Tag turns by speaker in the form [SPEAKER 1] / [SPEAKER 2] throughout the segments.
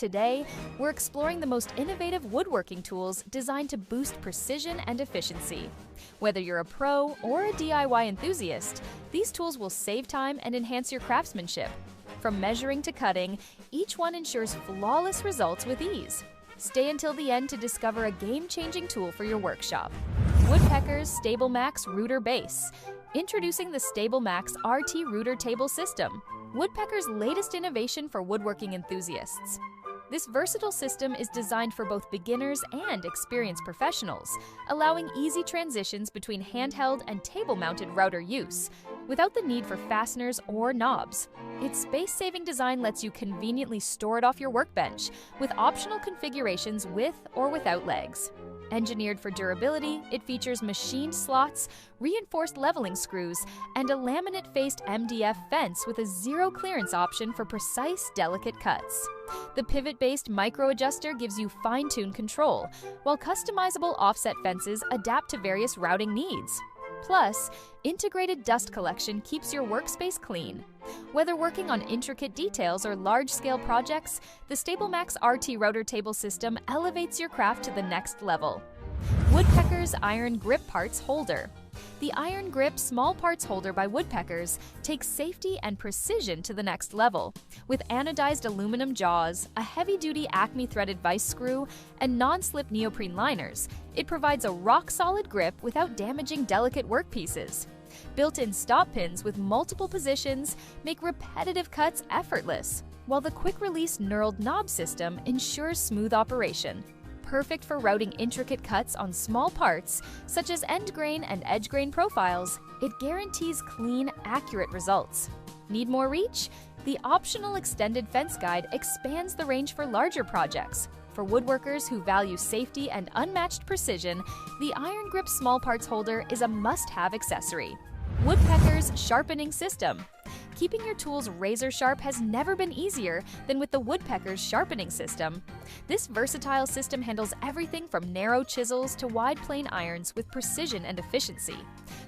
[SPEAKER 1] Today, we're exploring the most innovative woodworking tools designed to boost precision and efficiency. Whether you're a pro or a DIY enthusiast, these tools will save time and enhance your craftsmanship. From measuring to cutting, each one ensures flawless results with ease. Stay until the end to discover a game-changing tool for your workshop. Woodpecker's StableMax Router Base. Introducing the StableMax RT Router Table System, Woodpecker's latest innovation for woodworking enthusiasts. This versatile system is designed for both beginners and experienced professionals, allowing easy transitions between handheld and table-mounted router use, without the need for fasteners or knobs. Its space-saving design lets you conveniently store it off your workbench, with optional configurations with or without legs. Engineered for durability, it features machined slots, reinforced leveling screws, and a laminate-faced MDF fence with a zero clearance option for precise, delicate cuts. The pivot-based micro-adjuster gives you fine-tuned control, while customizable offset fences adapt to various routing needs. Plus, integrated dust collection keeps your workspace clean. Whether working on intricate details or large-scale projects, the StableMax RT Router Table System elevates your craft to the next level. Woodpecker's Iron Grip Parts Holder. The Iron Grip Small Parts Holder by Woodpeckers takes safety and precision to the next level. With anodized aluminum jaws, a heavy-duty Acme threaded vice screw, and non-slip neoprene liners, it provides a rock-solid grip without damaging delicate workpieces. Built-in stop pins with multiple positions make repetitive cuts effortless, while the quick-release knurled knob system ensures smooth operation. Perfect for routing intricate cuts on small parts, such as end grain and edge grain profiles, it guarantees clean, accurate results. Need more reach? The optional extended fence guide expands the range for larger projects. For woodworkers who value safety and unmatched precision, the Iron Grip Small Parts Holder is a must-have accessory. Woodpecker's Sharpening System. Keeping your tools razor sharp has never been easier than with the Woodpecker's Sharpening System. This versatile system handles everything from narrow chisels to wide plane irons with precision and efficiency.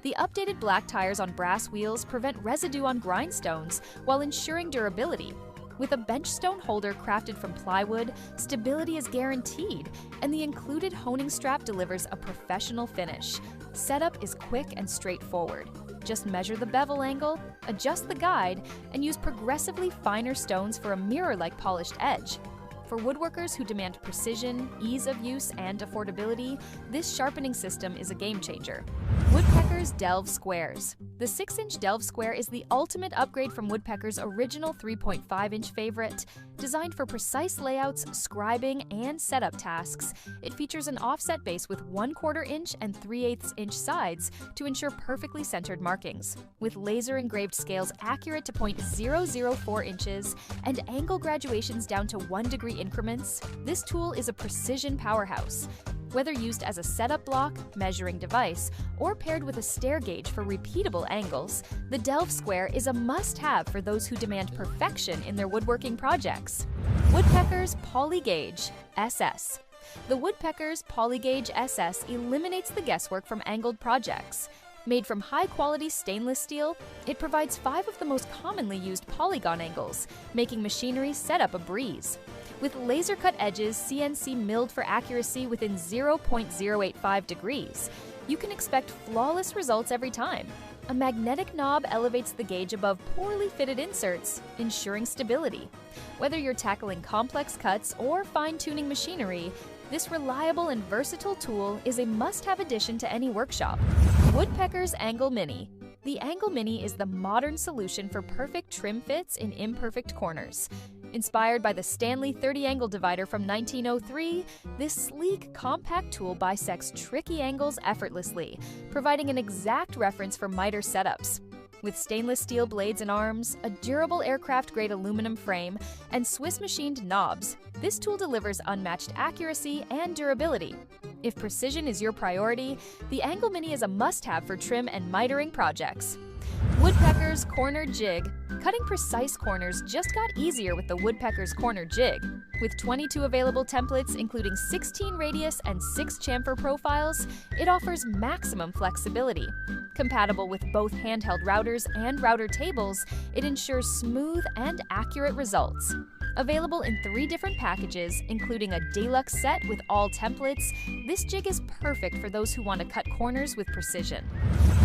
[SPEAKER 1] The updated black tires on brass wheels prevent residue on grindstones while ensuring durability. With a bench stone holder crafted from plywood, stability is guaranteed, and the included honing strap delivers a professional finish. Setup is quick and straightforward. Just measure the bevel angle, adjust the guide, and use progressively finer stones for a mirror-like polished edge. For woodworkers who demand precision, ease of use, and affordability, this sharpening system is a game-changer. Woodpecker's Delve Squares. The 6-inch Delve Square is the ultimate upgrade from Woodpecker's original 3.5-inch favorite. Designed for precise layouts, scribing, and setup tasks, it features an offset base with 1/4 inch and 3/8 inch sides to ensure perfectly centered markings. With laser-engraved scales accurate to 0.004 inches and angle graduations down to 1-degree increments, this tool is a precision powerhouse. Whether used as a setup block, measuring device, or paired with a stair gauge for repeatable angles, the Delve Square is a must-have for those who demand perfection in their woodworking projects. Woodpecker's Polygauge SS. The Woodpecker's Polygauge SS eliminates the guesswork from angled projects. Made from high-quality stainless steel, it provides 5 of the most commonly used polygon angles, making machinery setup a breeze. With laser-cut edges CNC milled for accuracy within 0.085 degrees, you can expect flawless results every time. A magnetic knob elevates the gauge above poorly fitted inserts, ensuring stability. Whether you're tackling complex cuts or fine-tuning machinery, this reliable and versatile tool is a must-have addition to any workshop. Woodpecker's Angle Mini. The Angle Mini is the modern solution for perfect trim fits in imperfect corners. Inspired by the Stanley 30-angle divider from 1903, this sleek, compact tool bisects tricky angles effortlessly, providing an exact reference for miter setups. With stainless steel blades and arms, a durable aircraft-grade aluminum frame, and Swiss-machined knobs, this tool delivers unmatched accuracy and durability. If precision is your priority, the Angle Mini is a must-have for trim and mitering projects. Woodpecker's Corner Jig. Cutting precise corners just got easier with the Woodpecker's Corner Jig. With 22 available templates, including 16 radius and 6 chamfer profiles, it offers maximum flexibility. Compatible with both handheld routers and router tables, it ensures smooth and accurate results. Available in 3 different packages, including a deluxe set with all templates, this jig is perfect for those who want to cut corners with precision.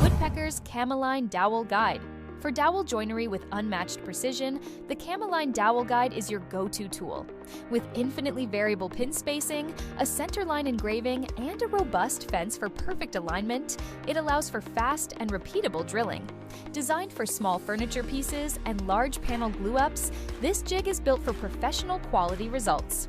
[SPEAKER 1] Woodpecker's Cameline Dowel Guide. For dowel joinery with unmatched precision, the Cameline Dowel Guide is your go-to tool. With infinitely variable pin spacing, a centerline engraving, and a robust fence for perfect alignment, it allows for fast and repeatable drilling. Designed for small furniture pieces and large panel glue-ups, this jig is built for professional quality results.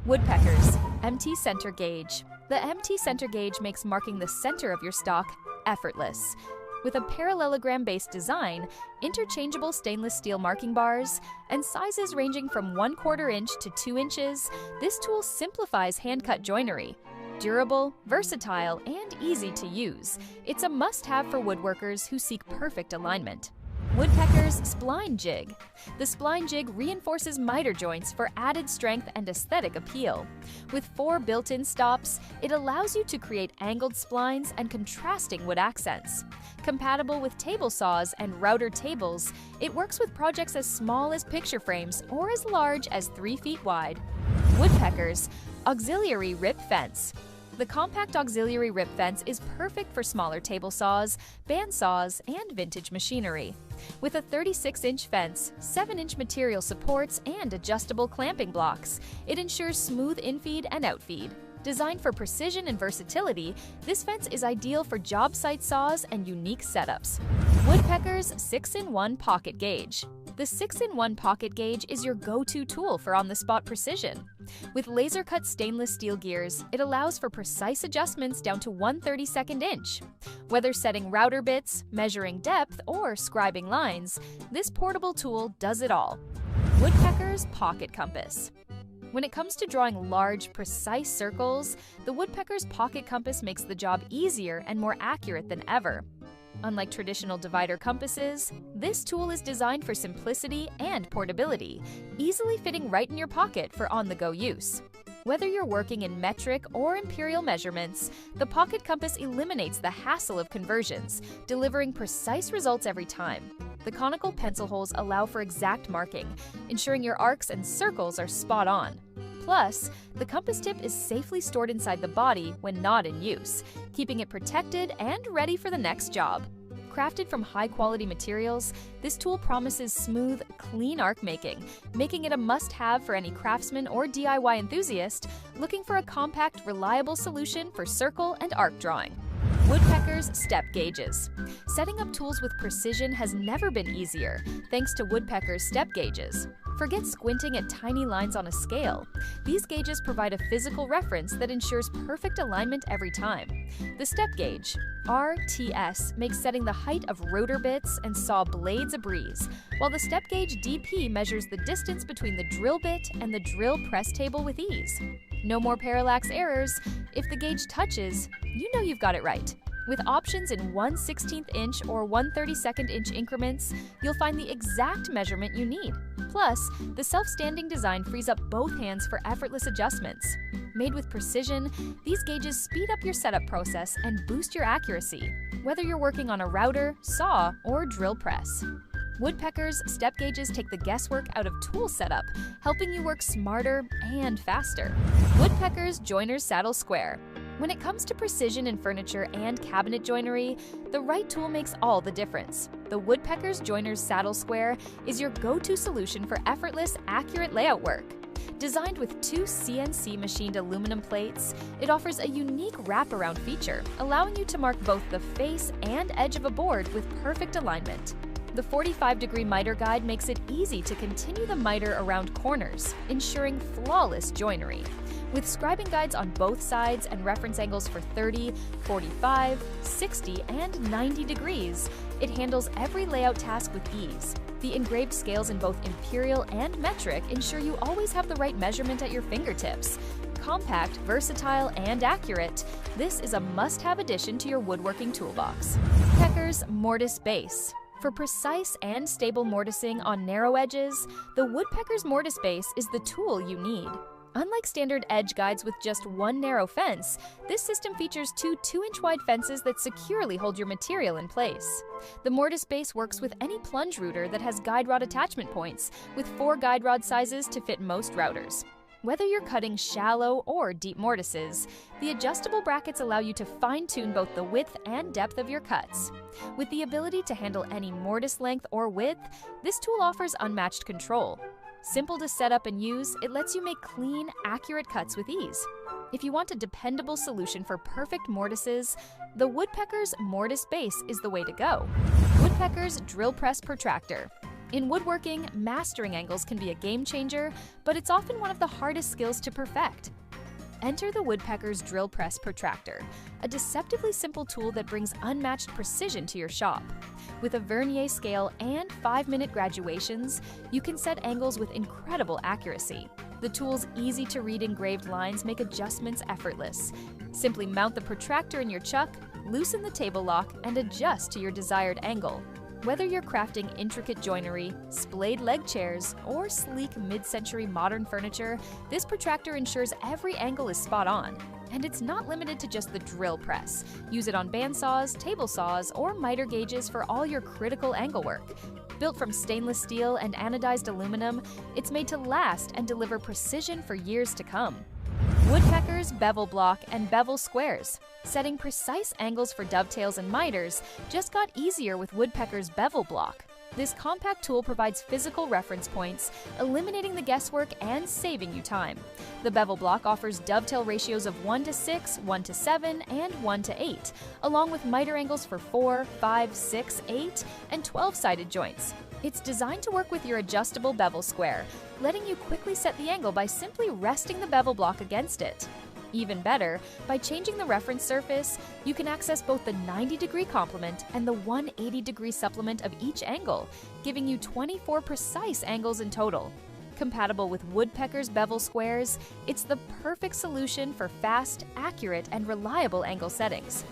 [SPEAKER 1] Woodpeckers MT Center Gauge. The MT Center Gauge makes marking the center of your stock effortless. With a parallelogram-based design, interchangeable stainless steel marking bars, and sizes ranging from 1/4 inch to 2 inches, this tool simplifies hand-cut joinery. Durable, versatile, and easy to use, it's a must-have for woodworkers who seek perfect alignment. Woodpecker's Spline Jig. The spline jig reinforces miter joints for added strength and aesthetic appeal. With 4 built-in stops, it allows you to create angled splines and contrasting wood accents. Compatible with table saws and router tables, it works with projects as small as picture frames or as large as 3 feet wide. Woodpecker's Auxiliary Rip Fence. The compact auxiliary rip fence is perfect for smaller table saws, band saws, and vintage machinery. With a 36-inch fence, 7-inch material supports, and adjustable clamping blocks, it ensures smooth infeed and outfeed. Designed for precision and versatility, this fence is ideal for job site saws and unique setups. Woodpecker's 6-in-1 Pocket Gauge. The 6-in-1 pocket gauge is your go-to tool for on-the-spot precision. With laser-cut stainless steel gears, it allows for precise adjustments down to 1/32 inch. Whether setting router bits, measuring depth, or scribing lines, this portable tool does it all. Woodpecker's Pocket Compass. When it comes to drawing large, precise circles, the Woodpecker's Pocket Compass makes the job easier and more accurate than ever. Unlike traditional divider compasses, this tool is designed for simplicity and portability, easily fitting right in your pocket for on-the-go use. Whether you're working in metric or imperial measurements, the Pocket Compass eliminates the hassle of conversions, delivering precise results every time. The conical pencil holes allow for exact marking, ensuring your arcs and circles are spot on. Plus, the compass tip is safely stored inside the body when not in use, keeping it protected and ready for the next job. Crafted from high-quality materials, this tool promises smooth, clean arc making it a must-have for any craftsman or DIY enthusiast looking for a compact, reliable solution for circle and arc drawing. Woodpecker's Step Gauges. Setting up tools with precision has never been easier, thanks to Woodpecker's Step Gauges. Forget squinting at tiny lines on a scale. These gauges provide a physical reference that ensures perfect alignment every time. The Step Gauge, RTS, makes setting the height of rotor bits and saw blades a breeze, while the Step Gauge DP measures the distance between the drill bit and the drill press table with ease. No more parallax errors. If the gauge touches, you know you've got it right. With options in 1/16 inch or 1/32 inch increments, you'll find the exact measurement you need. Plus, the self-standing design frees up both hands for effortless adjustments. Made with precision, these gauges speed up your setup process and boost your accuracy, whether you're working on a router, saw, or drill press. Woodpecker's Step Gauges take the guesswork out of tool setup, helping you work smarter and faster. Woodpecker's Joiner's Saddle Square. When it comes to precision in furniture and cabinet joinery, the right tool makes all the difference. The Woodpecker's Joiner's Saddle Square is your go-to solution for effortless, accurate layout work. Designed with 2 CNC machined aluminum plates, it offers a unique wraparound feature, allowing you to mark both the face and edge of a board with perfect alignment. The 45-degree miter guide makes it easy to continue the miter around corners, ensuring flawless joinery. With scribing guides on both sides and reference angles for 30, 45, 60, and 90 degrees, it handles every layout task with ease. The engraved scales in both imperial and metric ensure you always have the right measurement at your fingertips. Compact, versatile, and accurate, this is a must-have addition to your woodworking toolbox. Woodpecker's Mortise Base. For precise and stable mortising on narrow edges, the Woodpecker's Mortise Base is the tool you need. Unlike standard edge guides with just one narrow fence, this system features two 2-inch wide fences that securely hold your material in place. The mortise base works with any plunge router that has guide rod attachment points, with 4 guide rod sizes to fit most routers. Whether you're cutting shallow or deep mortises, the adjustable brackets allow you to fine-tune both the width and depth of your cuts. With the ability to handle any mortise length or width, this tool offers unmatched control. Simple to set up and use, it lets you make clean, accurate cuts with ease. If you want a dependable solution for perfect mortises, the Woodpeckers mortise base is the way to go. Woodpeckers Drill Press Protractor. In woodworking, mastering angles can be a game changer, but it's often one of the hardest skills to perfect. Enter the Woodpeckers Drill Press Protractor, a deceptively simple tool that brings unmatched precision to your shop. With a vernier scale and 5-minute graduations, you can set angles with incredible accuracy. The tool's easy-to-read engraved lines make adjustments effortless. Simply mount the protractor in your chuck, loosen the table lock, and adjust to your desired angle. Whether you're crafting intricate joinery, splayed leg chairs, or sleek mid-century modern furniture, this protractor ensures every angle is spot on. And it's not limited to just the drill press. Use it on bandsaws, table saws, or miter gauges for all your critical angle work. Built from stainless steel and anodized aluminum, it's made to last and deliver precision for years to come. Woodpeckers Bevel Block and Bevel Squares. Setting precise angles for dovetails and miters just got easier with Woodpecker's Bevel Block. This compact tool provides physical reference points, eliminating the guesswork and saving you time. The Bevel Block offers dovetail ratios of 1:6, 1:7, and 1:8, along with miter angles for 4, 5, 6, 8, and 12-sided joints. It's designed to work with your adjustable bevel square, letting you quickly set the angle by simply resting the bevel block against it. Even better, by changing the reference surface, you can access both the 90-degree complement and the 180-degree supplement of each angle, giving you 24 precise angles in total. Compatible with Woodpecker's bevel squares, it's the perfect solution for fast, accurate, and reliable angle settings.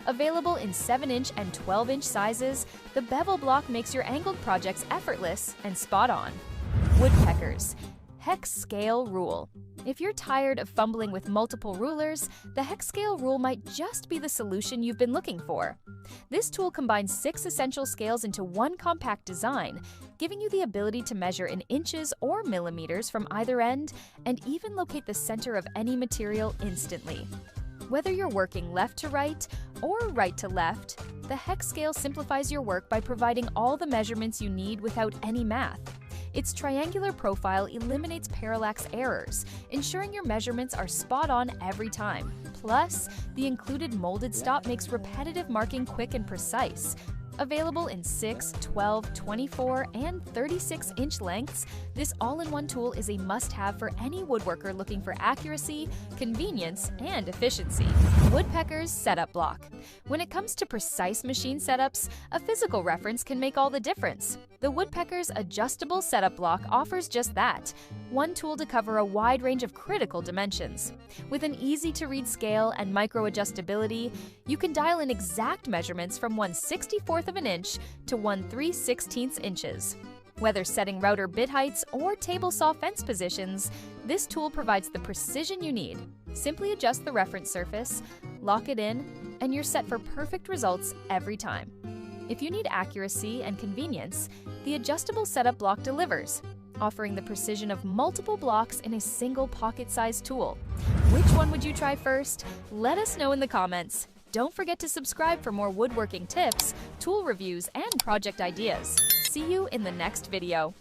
[SPEAKER 1] Available in 7-inch and 12-inch sizes, the bevel block makes your angled projects effortless and spot on. Woodpeckers Hex Scale Rule. If you're tired of fumbling with multiple rulers, the hex scale rule might just be the solution you've been looking for. This tool combines 6 essential scales into one compact design, giving you the ability to measure in inches or millimeters from either end and even locate the center of any material instantly. Whether you're working left to right or right to left, the hex scale simplifies your work by providing all the measurements you need without any math. Its triangular profile eliminates parallax errors, ensuring your measurements are spot on every time. Plus, the included molded stop makes repetitive marking quick and precise. Available in 6, 12, 24, and 36-inch lengths, this all-in-one tool is a must-have for any woodworker looking for accuracy, convenience, and efficiency. Woodpecker's Setup Block. When it comes to precise machine setups, a physical reference can make all the difference. The Woodpecker's Adjustable Setup Block offers just that, one tool to cover a wide range of critical dimensions. With an easy-to-read scale and micro-adjustability, you can dial in exact measurements from 1/64 of an inch to 1/3/16 inches. Whether setting router bit heights or table saw fence positions, this tool provides the precision you need. Simply adjust the reference surface, lock it in, and you're set for perfect results every time. If you need accuracy and convenience, the Adjustable Setup Block delivers, offering the precision of multiple blocks in a single pocket-sized tool. Which one would you try first? Let us know in the comments. Don't forget to subscribe for more woodworking tips, tool reviews, and project ideas. See you in the next video.